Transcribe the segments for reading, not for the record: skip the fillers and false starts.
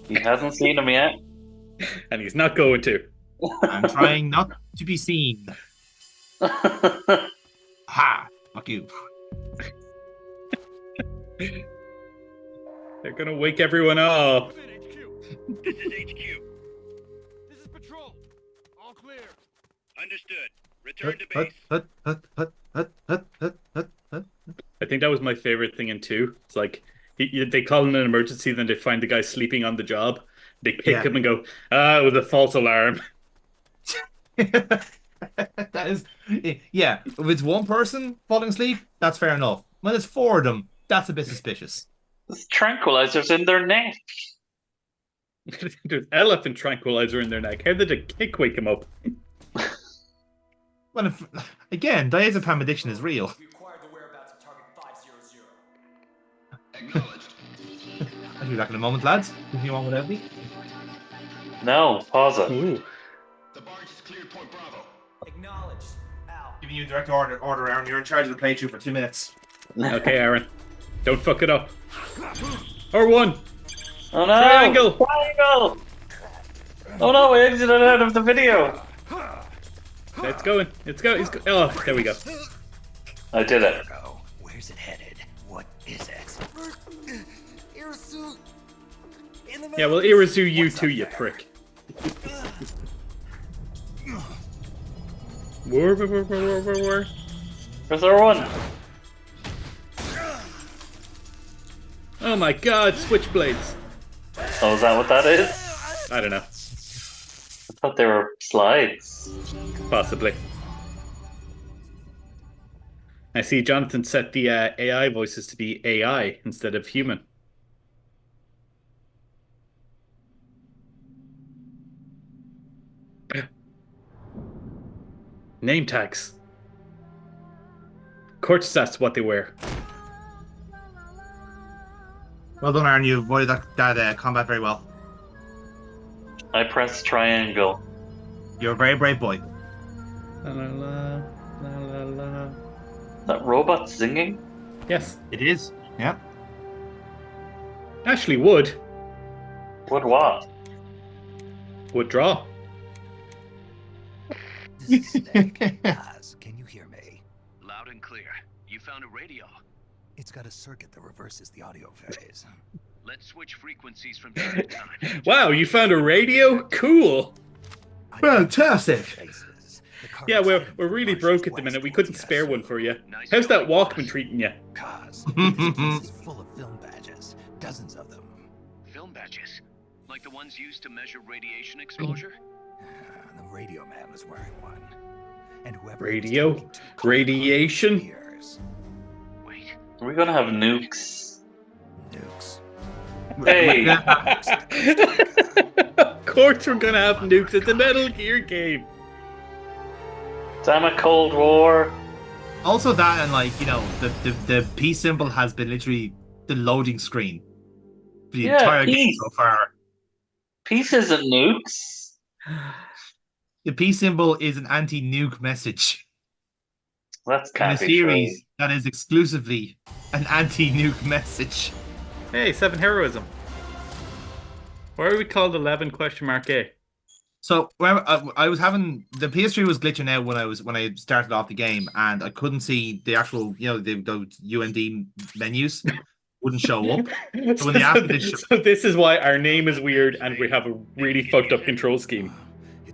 He hasn't seen him yet. And he's not going to. I'm trying not to be seen. Ha! Fuck you. They're gonna wake everyone up. HQ. This is HQ. This is patrol. All clear. Understood. Return to base. I think that was my favorite thing in 2. It's like they call in an emergency, then they find the guy sleeping on the job. They pick him and go, it was a false alarm. That is, yeah. If it's one person falling asleep, that's fair enough. When it's 4 of them, that's a bit suspicious. There's tranquilizers in their neck. There's elephant tranquilizer in their neck. How did a kick wake him up? Well, again, diazepam addiction is real. We acquired the whereabouts of target 500. Acknowledged. I'll be back in a moment, lads. If you want without me. No, pause it. Ooh. The barge is cleared Point Bravo. Acknowledged. Out. Giving you a direct order, Aaron. You're in charge of the playthrough for 2 minutes. Okay, Aaron. Don't fuck it up. R1. Oh no! Triangle. Triangle! Oh no, we exited out of the video. It's going. It's going. Oh, there we go. I did it. Where's it headed? What is it? Yeah, well, Irazu you too, you prick. Where? Where's our one? Oh my god, switchblades. Oh, is that what that is? I don't know. I thought they were slides. Possibly. I see Jonathan set the AI voices to be AI instead of human. Name tags. Of course that's what they wear. Well done, Aaron. You avoided that combat very well. I pressed triangle. You're a very brave boy. La la la la la la. That robot singing? Yes. It is. Yeah. Ashley would. Would what? Would draw. This is Snake. Oz, can you hear me? Loud and clear. You found a radio. It's got a circuit that reverses the audio phase. Let's switch frequencies from time to time. Wow, you found a radio? Cool. Fantastic. Faces. The Yeah, we're car's really heading broke at the west minute. We towards couldn't the spare one asteroid. for you. Nice How's that going, Walkman treating you? Cause this is full of film badges. Dozens of them. Film badges. Like the ones used to measure radiation exposure? The radio man was wearing one. And whoever Radio? he was talking to called Radiation? ears. Wait. Are we gonna have nukes? Nukes. Hey! Of course we're gonna have nukes. It's a Metal Gear game. Damn it, Cold War. Also, that and like the peace symbol has been literally the loading screen for the Yeah, entire game peace. so far. Peace isn't nukes. The peace symbol is an anti-nuke message That's in a can't be series that is exclusively an anti-nuke message. Hey, 7 heroism. Why are we called 11 question mark A? So when I was having the PS3 was glitching out when I started off the game, and I couldn't see the actual those UND menus wouldn't show up. So when the app did show, So this is why our name is weird and we have a really fucked up control scheme.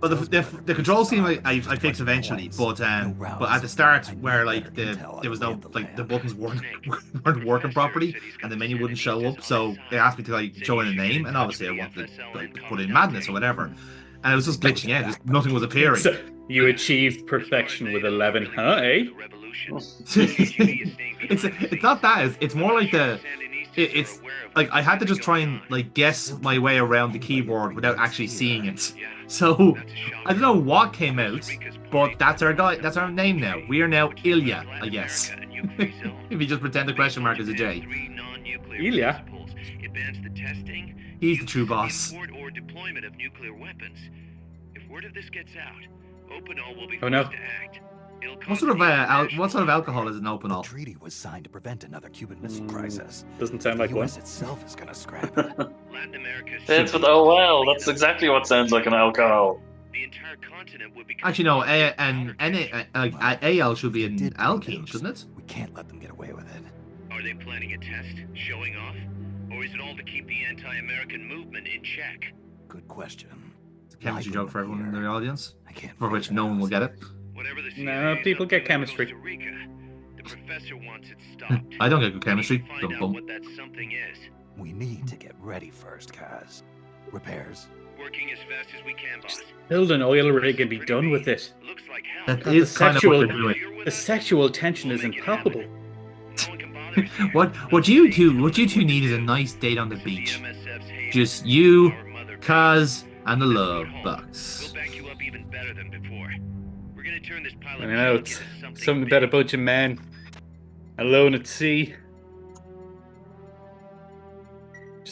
but the control scheme I fixed eventually, but at the start where like there was no like the buttons weren't working properly and the menu wouldn't show up, so they asked me to like show in a name, and obviously I wanted to like put in Madness or whatever, and it was just glitching out. Nothing was appearing. So you achieved perfection with 11, huh, eh? It's not that. It's more like it's like I had to just try and like guess my way around the keyboard without actually seeing it. So I don't know what came out, but that's our guy. That's our name now. We are now Ilya, I guess. If you just pretend the question mark is a J. Ilya? Advance the testing, He's the true boss. import or deployment of nuclear weapons. If word of this gets out, Opinol will be Oh, no. forced to act. It'll What cause sort of major what sort of alcohol is in The Opinol? treaty was signed to prevent another Cuban Missile Crisis. Doesn't sound The like one. U.S. itself is gonna scrap it. Latin America. It's with OL. That's exactly what sounds like an alcohol. The entire continent would be. Actually, no. AL should be an alkene, shouldn't it? We can't let them get away with it. Are they planning a test, showing off, or is it all to keep the anti-American movement in check? Good question. It's a chemistry joke for everyone in the audience, I can't. for which no one will get it. Whatever the No, CIA is people up get to in chemistry. Costa Rica, the professor wants it stopped. I don't get good chemistry. We need to Dumb find out bum. what that something is. We need to get ready first, Kaz. Repairs. Working as fast as we can, boss. Build an oil rig and be done with it. Looks like hell. That God, is the kind of sexual- what they're doing. The sexual tension is impalpable. No one can bother us here. What you two need is a nice date on the beach. MSF's hate Just you, our mother- Kaz, and the love We'll bucks. back you up even better than before. We're gonna turn this pile I of know, junk it's into something something about a big. bunch of men alone at sea.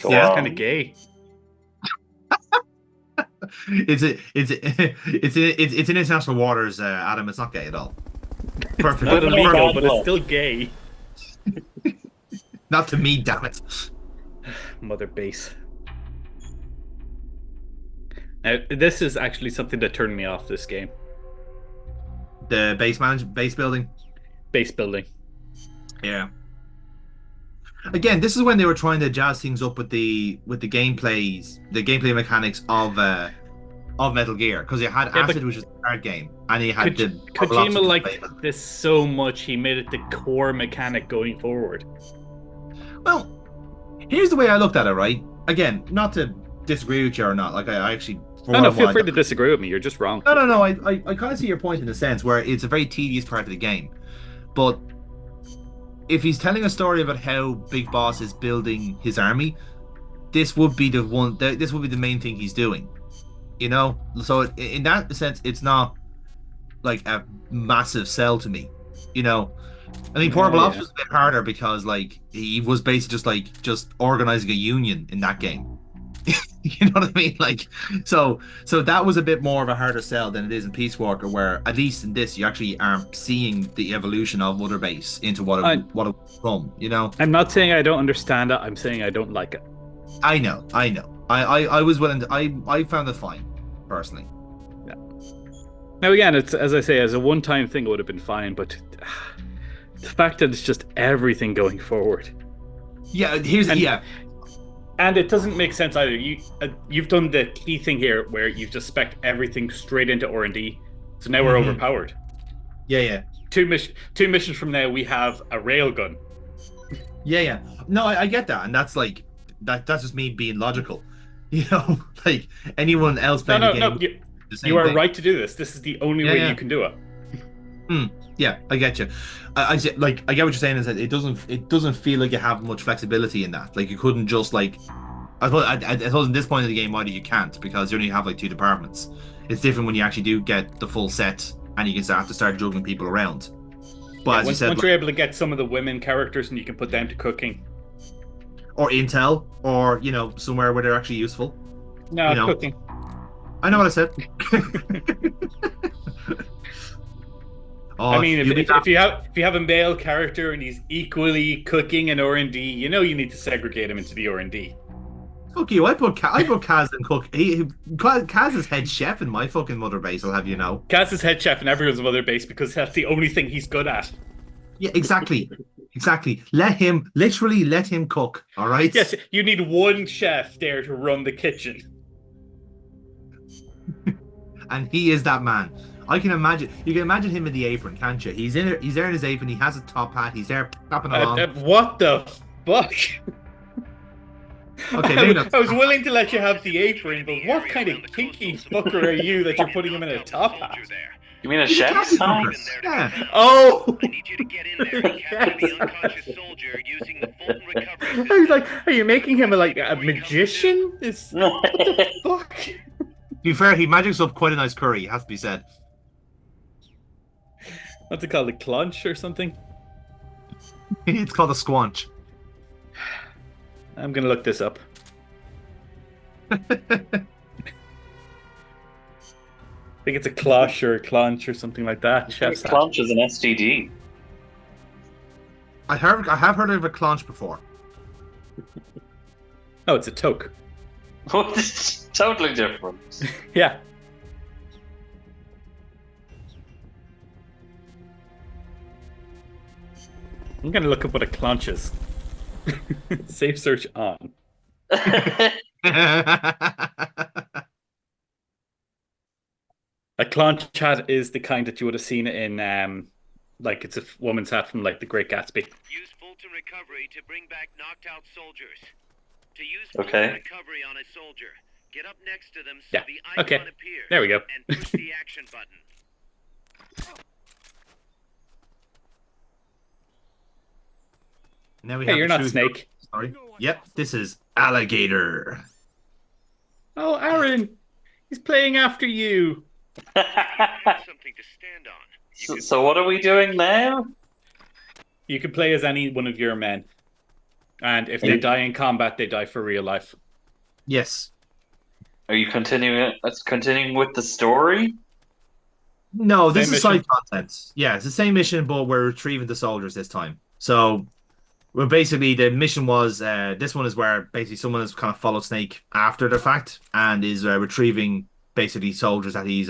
Go Yeah. Sounds on. kind of gay. It's in international waters, Adam. It's not gay at all. Perfect. Not But illegal, bad but it's luck. still gay. Not to me, damn it. Mother base. Now, this is actually something that turned me off this game. The base building. Base building. Yeah. Again, this is when they were trying to jazz things up with the gameplay mechanics of Metal Gear, because you had Yeah, but- Acid, which was a hard game, and you had the Kojima liked this so much, he made it the core mechanic going forward. Well, here's the way I looked at it. Right. Again, not to disagree with you or not. Like I actually. No, feel free to disagree with me. You're just wrong. No. I kind of see your point in a sense where it's a very tedious part of the game, but if he's telling a story about how Big Boss is building his army, this would be the one. This would be the main thing he's doing. You know, so in that sense, it's not like a massive sell to me. You know, I mean, Portable Ops was a bit harder because like he was basically just organizing a union in that game. You know what I mean? Like, so that was a bit more of a harder sell than it is in Peace Walker, where at least in this you actually are seeing the evolution of Mother Base into what it will become. You know, I'm not saying I don't understand it. I'm saying I don't like it. I know. I was willing to. I found it fine, personally. Yeah. Now again, it's as I say, as a one-time thing, it would have been fine. But the fact that it's just everything going forward. Yeah. And it doesn't make sense either. You've done the key thing here where you've just spec'd everything straight into R&D. So now we're overpowered. Yeah. Two missions from now, we have a railgun. Yeah. No, I get that, and that's like that's just me being logical. You know, like anyone else playing the game. No. You are right to do this. This is the only way you can do it. Yeah, I get you. I get what you're saying is that it doesn't feel like you have much flexibility in that. Like you couldn't just like. I suppose at this point in the game, either you can't because you only have like 2 departments. It's different when you actually do get the full set and you can start juggling people around. But as you said, once you're able to get some of the women characters and you can put them to cooking. Or intel, or somewhere where they're actually useful. No, cooking. I know what I said. I mean, if you have a male character and he's equally cooking and R&D, you need to segregate him into the R&D. Fuck you! I put Kaz and cook. Kaz is head chef in my fucking Mother Base. I'll have you know. Kaz is head chef in everyone's Mother Base because that's the only thing he's good at. Yeah, exactly. Let him cook. All right. Yes, you need one chef there to run the kitchen. And he is that man. I can imagine. You can imagine him in the apron, can't you? He's there in his apron. He has a top hat. He's there clapping along. What the fuck? Okay, maybe not. I was willing to let you have the apron, but what kind of kinky fucker are you that you're putting him in a top hat? You mean a chef? Yeah. Oh! I need you to get in there and capture the unconscious soldier using the Fulton recovery I system. was like, are you making him a magician? What the fuck? To be fair, he magics up quite a nice curry. It has to be said. What's it called? A clunch or something? It's called a squanch. I'm gonna look this up. I think it's a cloche or a clunch or something like that. Chef's hat. Clunch is an STD. I have heard of a clanch before. Oh, it's a toke. What is totally different? Yeah. I'm gonna look up what a clonch is. Safe search on. A clonch hat is the kind that you would have seen in like it's a woman's hat from like The Great Gatsby. Use Fulton recovery to bring back knocked out soldiers. To use Okay. Fulton recovery on a soldier, get up next to them so Yeah, the icon okay. appears. There we go. And push the action button. Now we Hey, have you're to not choose- Snake. Sorry. Yep, this is Alligator. Oh, Aaron, he's playing after you. Something to stand on. So what are we doing now? You can play as any one of your men, and if they Yeah. die in combat, they die for real life. Yes. Are you continuing it? Let's continuing with the story? No, this Same is side mission? content. Yeah, it's the same mission, but we're retrieving the soldiers this time. So, well, basically, the mission was this one is where basically someone has kind of followed Snake after the fact and is retrieving basically soldiers that he's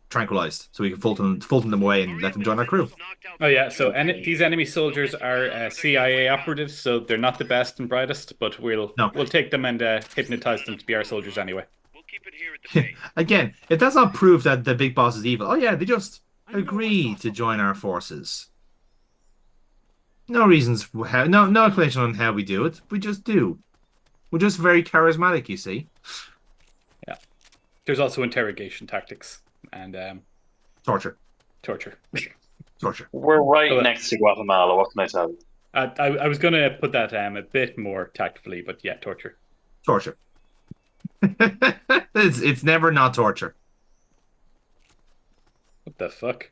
tranquilized, so we can Fulton them away and let them join our crew. Oh yeah, so these enemy soldiers are CIA operatives, so they're not the best and brightest, but we'll take them and hypnotize them to be our soldiers anyway. We'll keep it here at the base. Again, it does not prove that the big boss is evil. Oh yeah, they just agree to join our forces. No reasons, no explanation on how we do it. We just do. We're just very charismatic, you see. Yeah. There's also interrogation tactics and Torture. torture. Torture. We're right Oh, next to Guatemala. What can I tell you? I was going to put that a bit more tactfully, but yeah, torture. Torture. It's never not torture. What the fuck?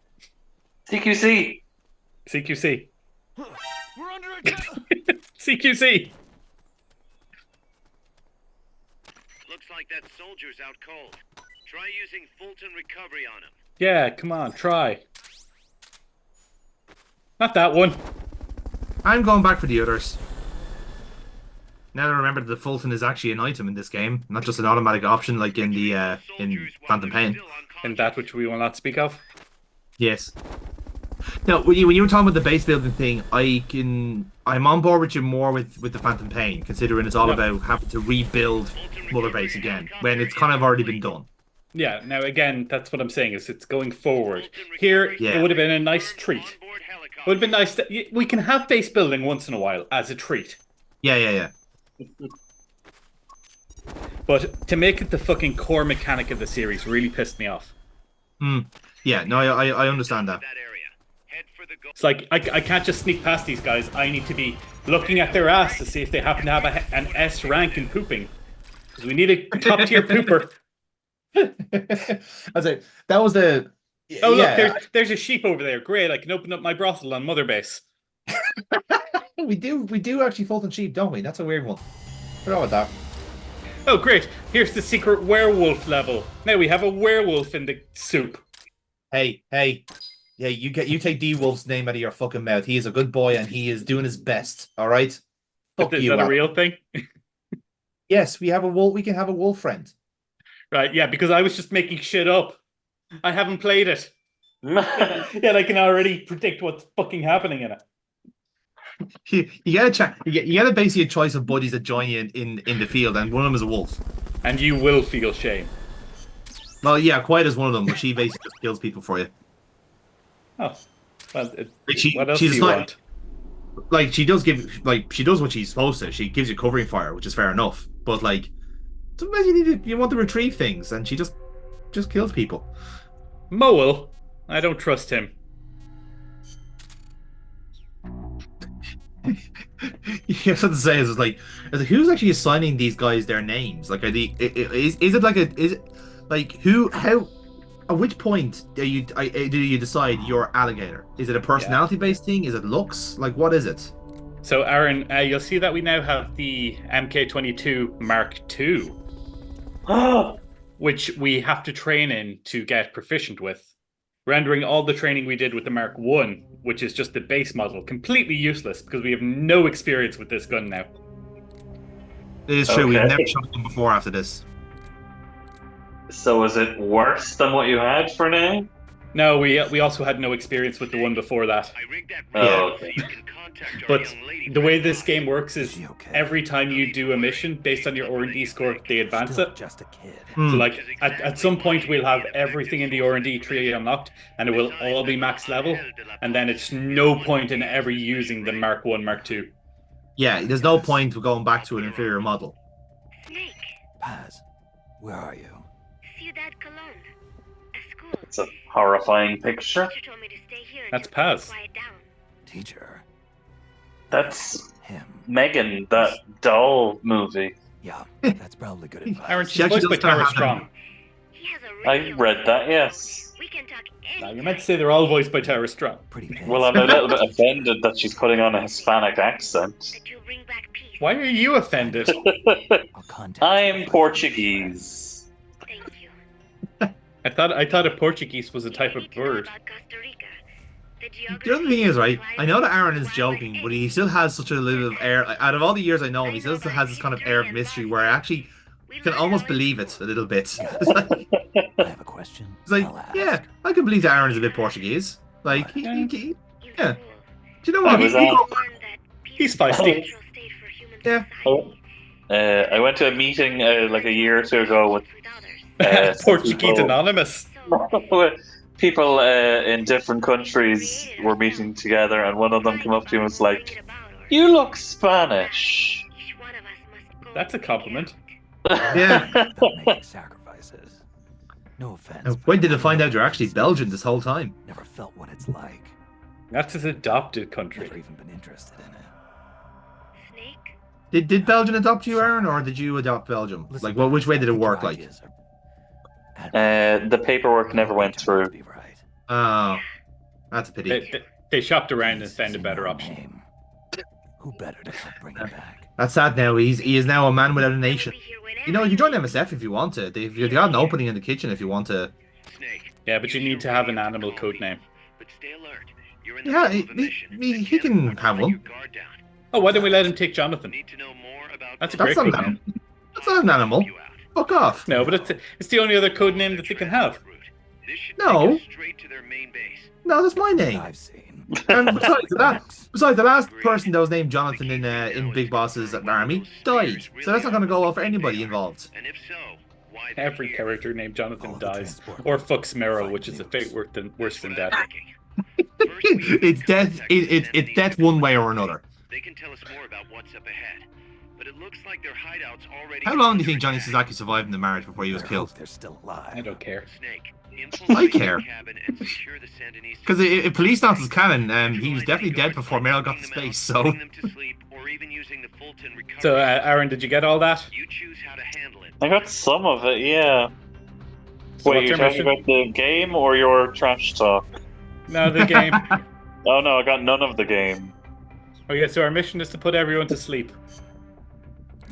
CQC. CQC. We're under attack. CQC. Looks like that soldier's out cold. Try using Fulton recovery on him. Yeah, come on, try. Not that one. I'm going back for the others. Now I remember that the Fulton is actually an item in this game, not just an automatic option like in the in Soldiers while Phantom they're Pain. still unconscious. And that which we will not speak of. Yes. No, when you were talking about the base building thing, I'm on board with you more with the Phantom Pain, considering it's all Yep. about having to rebuild Mother Base again when it's kind of already been done. Yeah, now again, that's what I'm saying, is it's going forward. Here, Yeah. it would have been a nice treat. It would have been nice that we can have base building once in a while as a treat. Yeah. But to make it the fucking core mechanic of the series really pissed me off. Yeah, no, I understand that. It's like, I can't just sneak past these guys. I need to be looking at their ass to see if they happen to have an S rank in pooping. Because we need a top tier pooper. That's it. That was the. Oh, yeah, look, there's a sheep over there. Great, I can open up my brothel on Mother Base. we do actually Fulton sheep, don't we? That's a weird one. Forgot about that. Oh, great. Here's the secret werewolf level. Now we have a werewolf in the soup. Hey, you take D Wolf's name out of your fucking mouth. He is a good boy and he is doing his best. All right. Fuck Is you. that a Al. real thing? Yes, we have a wolf. We can have a wolf friend. Right, yeah, because I was just making shit up. I haven't played it. Yet I can already predict what's fucking happening in it. You gotta you gotta basically a choice of buddies that join you in the field, and one of them is a wolf. And you will feel shame. Well, yeah, Quiet is one of them, but she basically just kills people for you. Oh. Well, Like what else do she's you not want? like she does she does what she's supposed to. She gives you covering fire, which is fair enough. But like sometimes you want to retrieve things, and she just kills people. Moel? I don't trust him. You have to say is like who's actually assigning these guys their names? Like, are they is it like who how at which point do you decide you're Alligator? Is it a personality based thing? Is it looks? Like, what is it? So, Aaron, you'll see that we now have the MK22 Mark II, which we have to train in to get proficient with, rendering all the training we did with the Mark I, which is just the base model, completely useless because we have no experience with this gun now. It is true. We've Okay. never shot them before after this. So is it worse than what you had for now? No, we also had no experience with the one before that. I rigged that Oh, Yeah. okay. so you can contact our But young lady the way friend this now. game works is Is she okay? every time you do a mission based on your R&D score, they advance Still it. just a kid. So like at some point we'll have everything in the R&D tree unlocked and it will all be max level, and then it's no point in ever using the Mark 1, Mark 2. Yeah, there's no point of going back to an inferior model. Snake, Paz, where are you? Ciudad Colon. A school. It's a horrifying picture. Teacher told me to stay here That's until things Paz. quiet down. Teacher. That's Him. Megan, that doll movie. Yeah, that's probably good advice. Aaron, She she's actually voiced by does kinda Tara have Strong. He has a I radio. read that, yes. We can talk Now, anytime. you meant to say they're all voiced by Tara Strong. Pretty fancy. Well, I'm a little bit offended that she's putting on a Hispanic accent. That you bring back peace. Why are you offended? I'll contact you I'm if I Portuguese. Thank you. I thought a Portuguese was a type of bird. About Costa Rica. The other thing is, right, I know that Aaron is joking, but he still has such a little air. Out of all the years I know him, he still has this kind of air of mystery where I actually can almost believe it a little bit. It's like, I have a question. I'll ask. yeah, I can believe that Aaron is a bit Portuguese. Like, yeah. Do you know I what? was He's feisty. Yeah. I went to a meeting like a year or two ago with some Portuguese people- Anonymous. people in different countries were meeting together, and one of them came up to me and was like, "You look Spanish." That's a compliment. Yeah. Without making sacrifices. No offense. And but when did I it find never out you're actually Belgian this whole time? Never felt what it's like. That's his adopted country. Never even been interested in it. Snake? Did Belgium adopt you, Aaron, or did you adopt Belgium? Listen, Like, well, which way did it I think work? your Like, ideas are The paperwork never went turn out to through. be right. oh, that's a pity. They shopped around and Please found a say better my option. name. Who better to help bring it back? That's sad now. He is now a man without a nation. I'll be here whenever You know, you can join need. MSF if you want to. You've got an opening in the kitchen if you want to. Snake, Yeah, but you need to have an animal code name. but stay alert. You're in the Yeah, middle of a mission. he and can can't have let one. your guard down. Oh, why don't we let him take Jonathan? Need to know more about That's a That's great not code an name. animal. That's not an animal. You out. Fuck off. No, but it's the only other code name that they can have. This should No. take us straight to their main base. No, that's my name. I've seen. And besides, the last person that was named Jonathan in Big Boss's army died. So that's not going to go well for anybody involved. And if so, why they're Every here. character named Jonathan All the dies. transport Or fucks Mero, Find which is a news. fate worse than death. It's death. It's death one way or another. They can tell us more about what's up ahead. But it looks like their hideout's already. How long do you think Johnny Sasaki survived in the marriage before he was Better hope killed? they're still alive. I don't care. Snake, I care. Because Because if police nonsense canon, he was definitely dead before Meryl got to space. So So, Aaron, did you get all that? You choose how to handle it. I got some of it, yeah. So Wait, what's you're your talking mission? about the game or your trash talk? No, the game. Oh no, I got none of the game. Oh yeah, so our mission is to put everyone to sleep.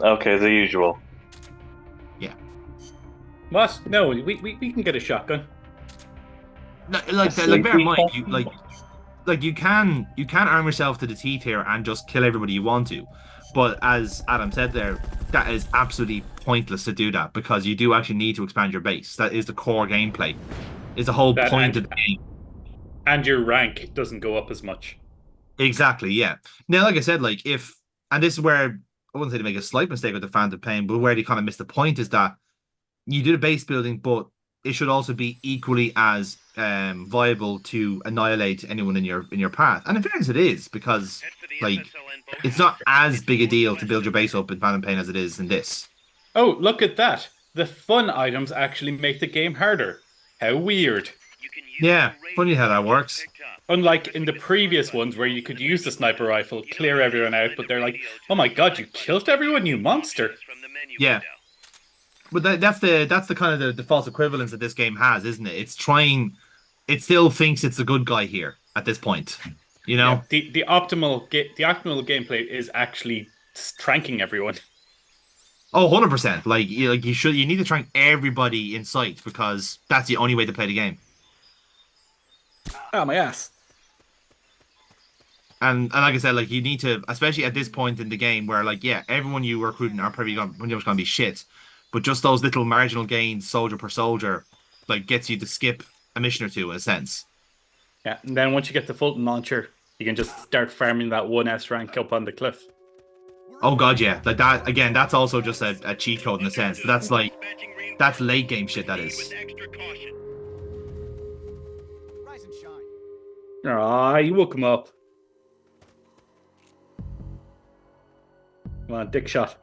Okay, the usual. What? No, we can get a shotgun. like bear in mind, you can arm yourself to the teeth here and just kill everybody you want to. But as Adam said there, that is absolutely pointless to do that because you do actually need to expand your base. That is the core gameplay. Is the whole That point and- of the game. And your rank doesn't go up as much. Exactly, yeah. Now, like I said, like and this is where I wouldn't say to make a slight mistake with the Phantom Pain, but where they kind of miss the point is that you do the base building, but it should also be equally as viable to annihilate anyone in your path. And in fairness, it is because like it's not as big a deal to build your base up in Phantom Pain as it is in this. Oh, look at that. The fun items actually make the game harder. How weird. Yeah, funny how that works. Unlike in the previous ones where you could use the sniper rifle, clear everyone out, but they're like, oh my god, you killed everyone, you monster. Yeah. But that's the kind of the false equivalence that this game has, isn't it? It still thinks it's a good guy here at this point. You know? Yeah, the optimal gameplay is actually tranking everyone. Oh, 100%. You need to trank everybody in sight because that's the only way to play the game. Ah, my ass. And like I said, like you need to, especially at this point in the game where like, yeah, everyone you recruiting are probably going to be shit. But just those little marginal gains, soldier per soldier, like gets you to skip a mission or two in a sense. Yeah, and then once you get the Fulton launcher, you can just start farming that 1S rank up on the cliff. Oh god, yeah. Like that again, that's also just a cheat code in a sense. But that's like that's late game shit, that is. With extra caution. Rise and shine. Ah, you woke him up. Come on, dick shot.